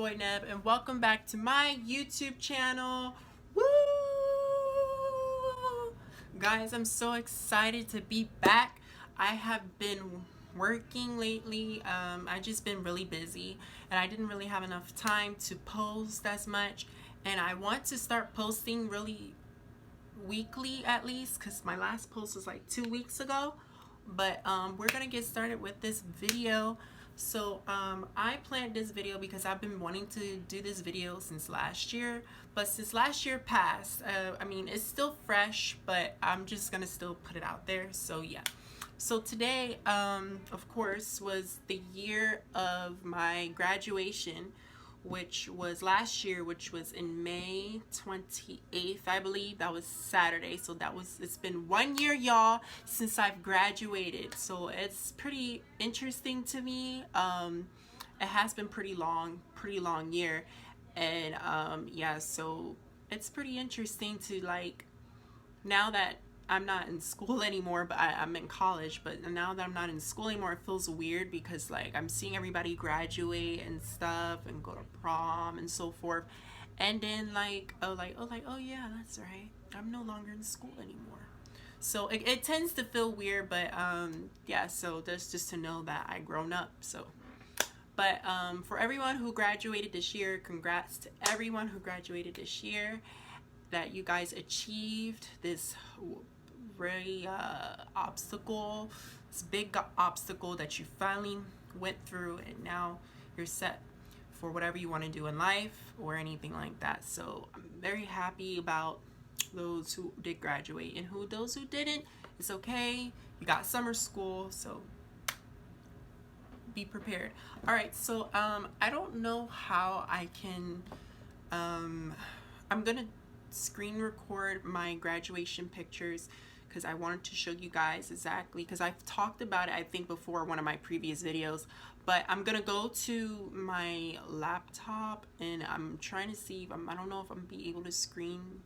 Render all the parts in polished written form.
its.yaboineb, and welcome back to my YouTube channel. Woo! Guys, I'm so excited to be back. I have been working lately. I just been really busy and I didn't really have enough time to post as much, and I want to start posting really weekly at least, because my last post was like 2 weeks ago. But we're gonna get started with this video. So I planned this video because I've been wanting to do this video since last year, but since last year passed, I mean, it's still fresh, but I'm just gonna still put it out there. So yeah, so today of course was the year of my graduation, which was last year, which was in May 28th, I believe. That was Saturday. So it's been 1 year, y'all, since I've graduated. So it's pretty interesting to me. It has been pretty long year. And yeah, so it's pretty interesting to, like, now that I'm not in school anymore, but I'm in college. But now that I'm not in school anymore, it feels weird because, like, I'm seeing everybody graduate and stuff and go to prom and so forth. And then, oh yeah, that's right. I'm no longer in school anymore. So it tends to feel weird, but yeah. So that's just to know that I grown up. So, but for everyone who graduated this year, congrats to everyone who graduated this year, that you guys achieved this very obstacle, this big obstacle that you finally went through, and now you're set for whatever you want to do in life or anything like that. So I'm very happy about those who did graduate, and those who didn't, it's okay. You got summer school, so be prepared. All right, so I don't know how I can I'm gonna screen record my graduation pictures because I wanted to show you guys exactly, because I've talked about it, I think, before one of my previous videos. But I'm gonna go to my laptop and I'm trying to see if I don't know if I'm be able to screen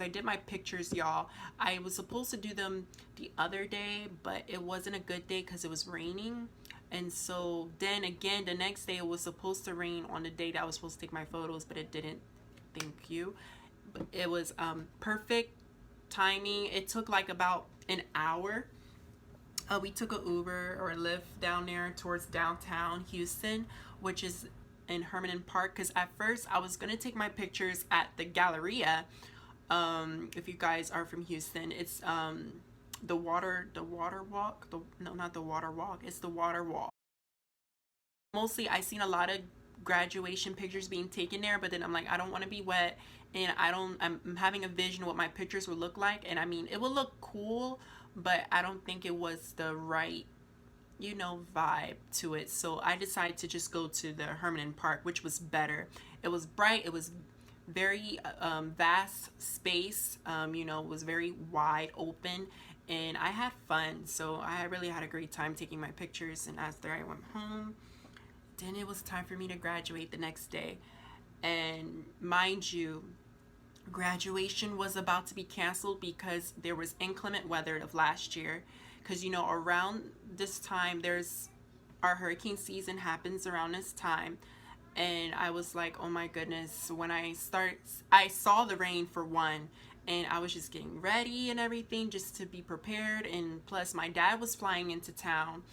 I did my pictures, y'all. I was supposed to do them the other day, but it wasn't a good day because it was raining. And so then again, the next day it was supposed to rain on the day that I was supposed to take my photos, but it didn't. Thank you. But it was perfect timing. It took like about an hour. We took a Uber or a Lyft down there towards downtown Houston, which is in Herman Park. Because at first I was gonna take my pictures at the Galleria. If you guys are from Houston, it's the water walk. The no, not the water walk. It's the water walk. Mostly, I seen a lot of graduation pictures being taken there, but then I'm like, I don't want to be wet, and I don't. I'm having a vision of what my pictures would look like, and I mean, it would look cool, but I don't think it was the right, vibe to it. So I decided to just go to the Herman Park, which was better. It was bright. It was very vast space. It was very wide open, and I had fun. So I really had a great time taking my pictures. And after I went home, then it was time for me to graduate the next day. And mind you, graduation was about to be canceled because there was inclement weather of last year. Because around this time, there's our hurricane season happens around this time. And I was like, oh my goodness, when I saw the rain for one, and I was just getting ready and everything just to be prepared. And plus my dad was flying into town,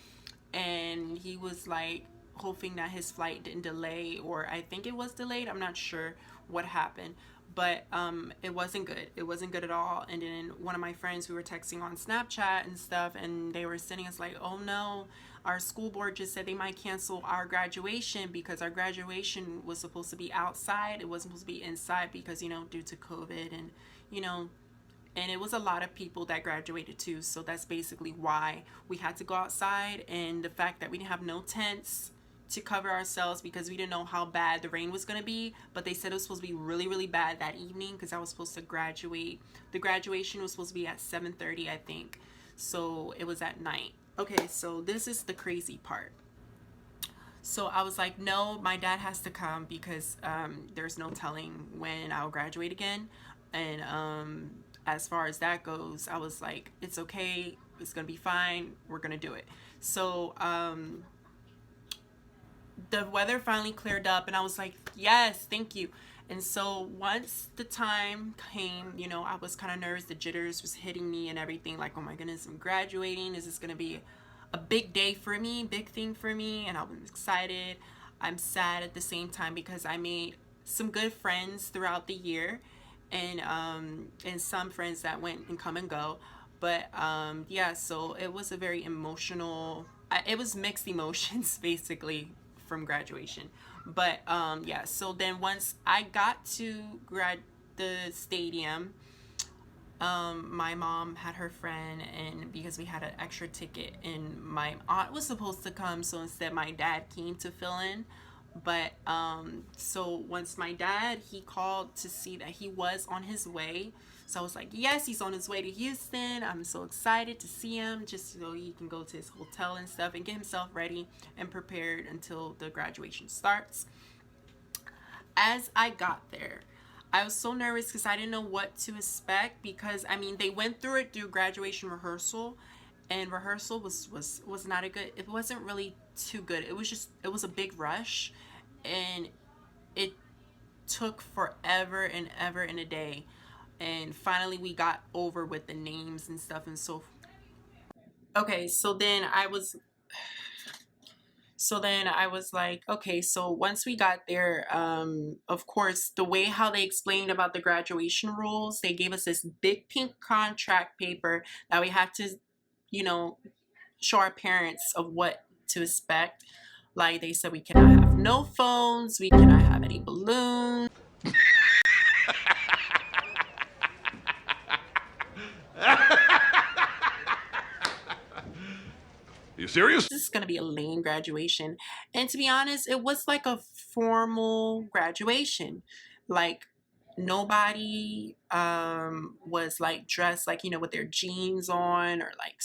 and he was like hoping that his flight didn't delay, or I think it was delayed. I'm not sure what happened, but it wasn't good. It wasn't good at all. And then one of my friends, we were texting on Snapchat and stuff, and they were sending us like, oh no, our school board just said they might cancel our graduation because our graduation was supposed to be outside. It wasn't supposed to be inside because due to COVID, and you know and it was a lot of people that graduated too. So that's basically why we had to go outside. And the fact that we didn't have no tents to cover ourselves because we didn't know how bad the rain was going to be, but they said it was supposed to be really really bad that evening because I was supposed to graduate. The graduation was supposed to be at 7:30, I think. So it was at night. Okay, so this is the crazy part. So I was like, no, my dad has to come because there's no telling when I'll graduate again. And as far as that goes, I was like, it's okay. It's going to be fine. We're going to do it. So the weather finally cleared up, and I was like, yes, thank you. And so once the time came, I was kind of nervous. The jitters was hitting me and everything. Like, oh my goodness, I'm graduating. Is this going to be a big day for me, big thing for me? And I was excited. I'm sad at the same time because I made some good friends throughout the year, and some friends that went and come and go. But yeah, so it was a very emotional. It was mixed emotions basically from graduation. But yeah, so then once I got to the stadium, my mom had her friend, and because we had an extra ticket, and my aunt was supposed to come, so instead my dad came to fill in. But so once my dad, he called to see that he was on his way. So I was like, yes, he's on his way to Houston. I'm so excited to see him just so he can go to his hotel and stuff and get himself ready and prepared until the graduation starts. As I got there, I was so nervous because I didn't know what to expect, because I mean, they went through it through graduation rehearsal, and rehearsal was not a good. It wasn't really too good. It was a big rush, and it took forever and ever and a day. And finally we got over with the names and stuff. And so okay, so then I was like, okay, so once we got there, of course, the way how they explained about the graduation rules, they gave us this big pink contract paper that we had to, you know, show our parents of what to expect. Like they said, we cannot have no phones, we cannot have any balloons. You serious? This is going to be a lame graduation. And to be honest, it was like a formal graduation. Like nobody was like dressed like, with their jeans on, or like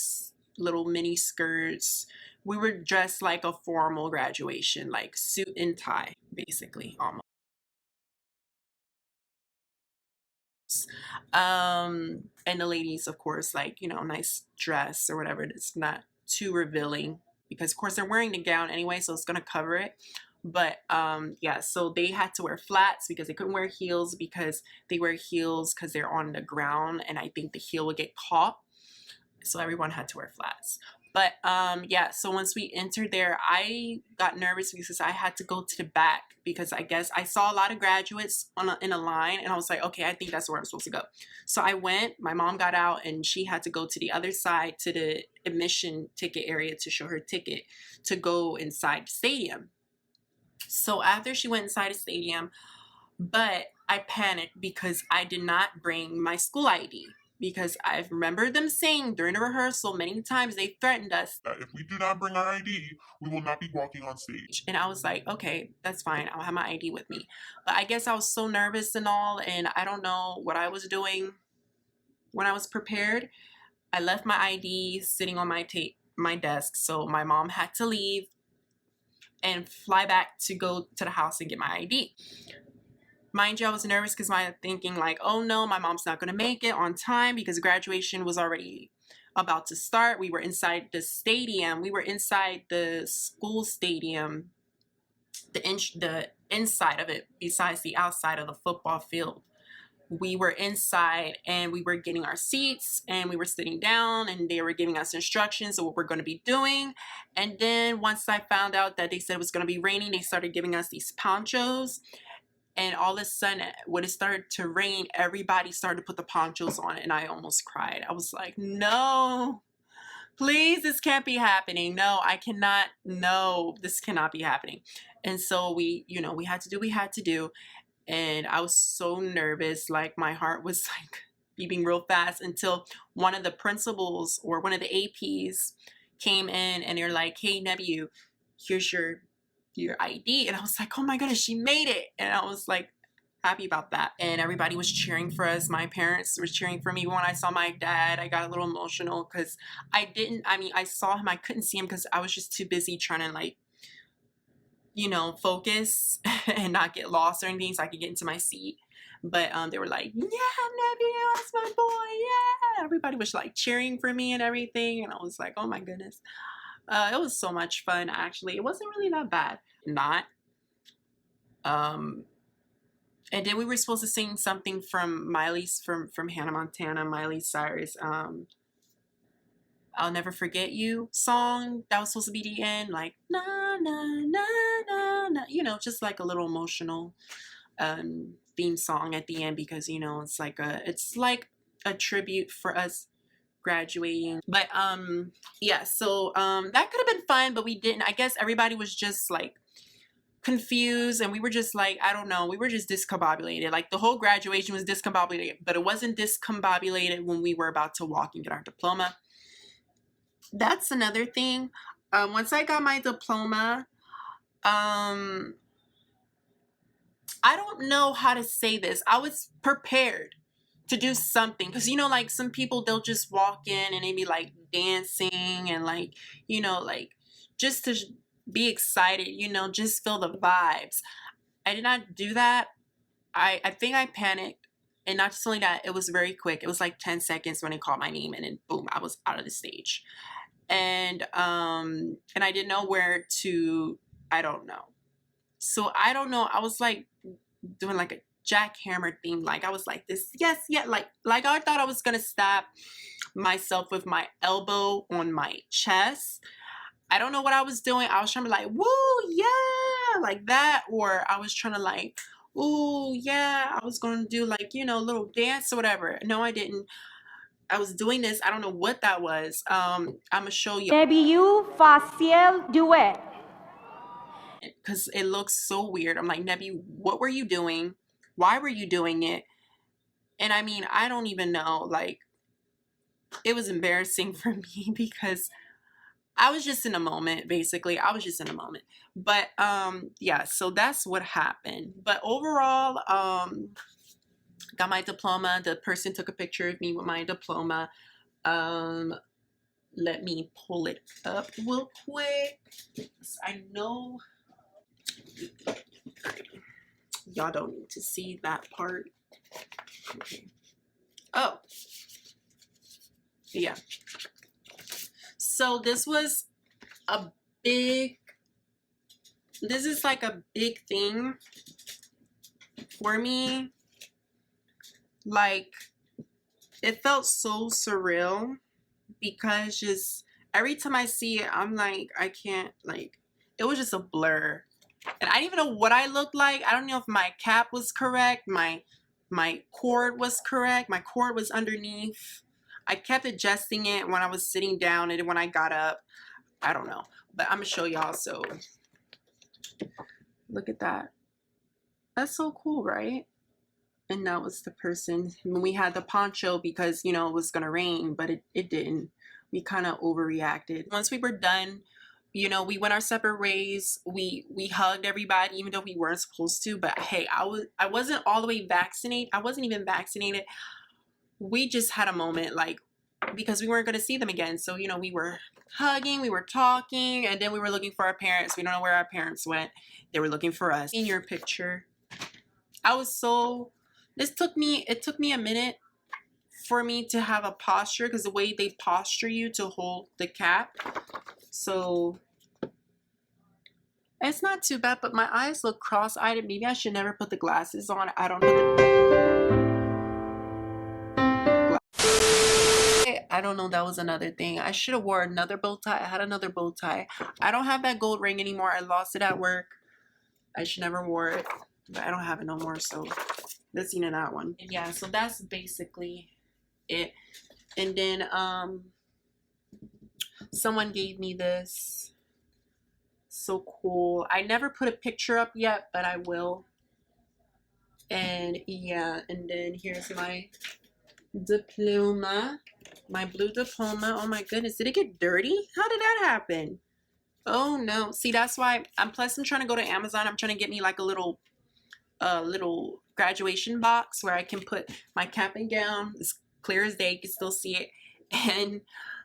little mini skirts. We were dressed like a formal graduation, like suit and tie, basically, almost. And the ladies, of course, like, you know, nice dress or whatever. It's not too revealing because of course they're wearing the gown anyway, so it's gonna cover it. But yeah, so they had to wear flats because they couldn't wear heels, because they wear heels because they're on the ground and I think the heel would get caught. So everyone had to wear flats. But yeah, so once we entered there, I got nervous because I had to go to the back because I guess I saw a lot of graduates in a line, and I was like, okay, I think that's where I'm supposed to go. So I went, my mom got out and she had to go to the other side to the admission ticket area to show her ticket to go inside the stadium. So after she went inside the stadium, but I panicked because I did not bring my school ID. Because I remember them saying during the rehearsal many times they threatened us that if we do not bring our ID, we will not be walking on stage. And I was like, okay, that's fine. I'll have my ID with me. But I guess I was so nervous and all, and I don't know what I was doing when I was prepared. I left my ID sitting on my desk, so my mom had to leave and fly back to go to the house and get my ID. Mind you, I was nervous because I'm thinking like, oh no, my mom's not going to make it on time because graduation was already about to start. We were inside the stadium. We were inside the school stadium, the inside of it, besides the outside of the football field. We were inside and we were getting our seats and we were sitting down and they were giving us instructions of what we're going to be doing. And then once I found out that they said it was going to be raining, they started giving us these ponchos. And all of a sudden, when it started to rain, everybody started to put the ponchos on, and I almost cried. I was like, no, please, this can't be happening. No, I cannot. No, this cannot be happening. And so we, you know, we had to do what we had to do. And I was so nervous. Like my heart was like beating real fast until one of the principals or one of the APs came in and they're like, hey, Nebu, here's your ID. And I was like, oh my goodness, she made it. And I was like happy about that. And everybody was cheering for us. My parents were cheering for me. When I saw my dad, I got a little emotional because I saw him. I couldn't see him because I was just too busy trying to like, you know, focus and not get lost or anything so I could get into my seat. But they were like, yeah, Nebby, that's my boy. Yeah. Everybody was like cheering for me and everything. And I was like, oh my goodness. It was so much fun, actually. It wasn't really that bad. Not. And then we were supposed to sing something from from Hannah Montana, Miley Cyrus. I'll Never Forget You song. That was supposed to be the end, like na na na na na. You know, just like a little emotional theme song at the end because you know it's like a tribute for us graduating. But yeah, so that could have been fun, but we didn't. I guess everybody was just like confused and we were just like, I don't know, we were just discombobulated. Like the whole graduation was discombobulated, but it wasn't discombobulated when we were about to walk and get our diploma. That's another thing. Once I got my diploma, I don't know how to say this. I was prepared to do something because you know like some people they'll just walk in and they be like dancing and like you know like just to be excited, you know, just feel the vibes. I did not do that. I think I panicked, and not just only that, it was very quick. It was like 10 seconds when they called my name and then boom, I was out of the stage. And I didn't know where to, I don't know. So I don't know. I was like doing like a jackhammer thing. Like I was like this, yes, yeah, like I thought I was gonna stab myself with my elbow on my chest. I don't know what I was doing. I was trying to be like, woo, yeah, like that. Or I was trying to like, ooh, yeah, I was going to do like, you know, a little dance or whatever. No, I didn't. I was doing this. I don't know what that was. I'm going to show you. Maybe you facial duet. Because it looks so weird. I'm like, Nebby, what were you doing? Why were you doing it? And I mean, I don't even know. Like, it was embarrassing for me because I was just in a moment, basically. I was just in a moment. But yeah, so that's what happened. But overall, got my diploma. The person took a picture of me with my diploma. Let me pull it up real quick. I know y'all don't need to see that part. Okay. Oh, yeah. So this was a big, this is like a big thing for me. Like, it felt so surreal because just every time I see it, I'm like, I can't, like, it was just a blur. And I didn't even know what I looked like. I don't know if my cap was correct, my cord was correct, my cord was underneath. I kept adjusting it when I was sitting down and when I got up. I don't know, but I'm gonna show y'all. So look at that. That's so cool, right? And that was the person. When we had the poncho because, you know, it was gonna rain, but it didn't. We kind of overreacted. Once we were done, you know, we went our separate ways. We hugged everybody, even though we weren't supposed to. But hey, I wasn't all the way vaccinated. I wasn't even vaccinated. We just had a moment, like, because we weren't going to see them again. So, you know, we were hugging, we were talking, and then we were looking for our parents. We don't know where our parents went. They were looking for us. In your picture, I was so, it took me a minute for me to have a posture, because the way they posture you to hold the cap. So it's not too bad, but my eyes look cross-eyed. Maybe I should never put the glasses on. I don't know. That was another thing. I should have wore another bow tie. I had another bow tie. I don't have that gold ring anymore. I lost it at work. I should never wore it, but I don't have it no more. So let's see in that one. And yeah, so that's basically it. And then someone gave me this. So cool. I never put a picture up yet, but I will. And yeah, and then here's my diploma, my blue diploma. Oh my goodness, did it get dirty? How did that happen? Oh no. See, that's why I'm trying to go to Amazon. I'm trying to get me like a little graduation box where I can put my cap and gown. It's clear as day, you can still see it, and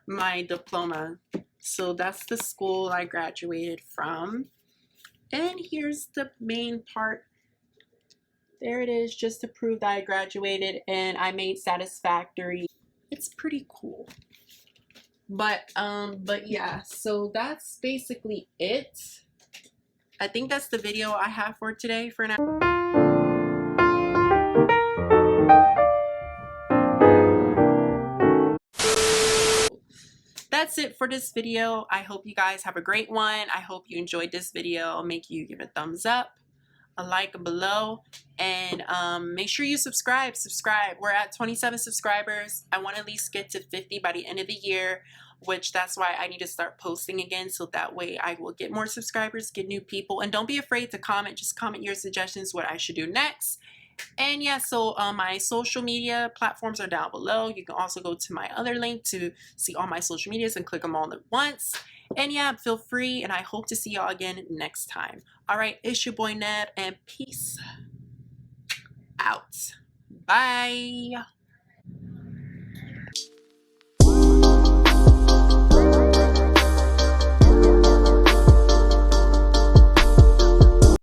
my diploma. So that's the school I graduated from. And here's the main part. There it is, just to prove that I graduated and I made satisfactory. It's pretty cool. But yeah, so that's basically it. I think that's the video I have for today for now. That's it for this video. I hope you guys have a great one. I hope you enjoyed this video. Make you give a thumbs up, a like below, and make sure you subscribe. We're at 27 subscribers. I want to at least get to 50 by the end of the year, which that's why I need to start posting again, so that way I will get more subscribers, get new people. And don't be afraid to comment. Just comment your suggestions, what I should do next. And yeah, so my social media platforms are down below. You can also go to my other link to see all my social medias and click them all at once. And yeah, feel free, and I hope to see y'all again next time. All right, it's your boy Neb, and peace out. Bye.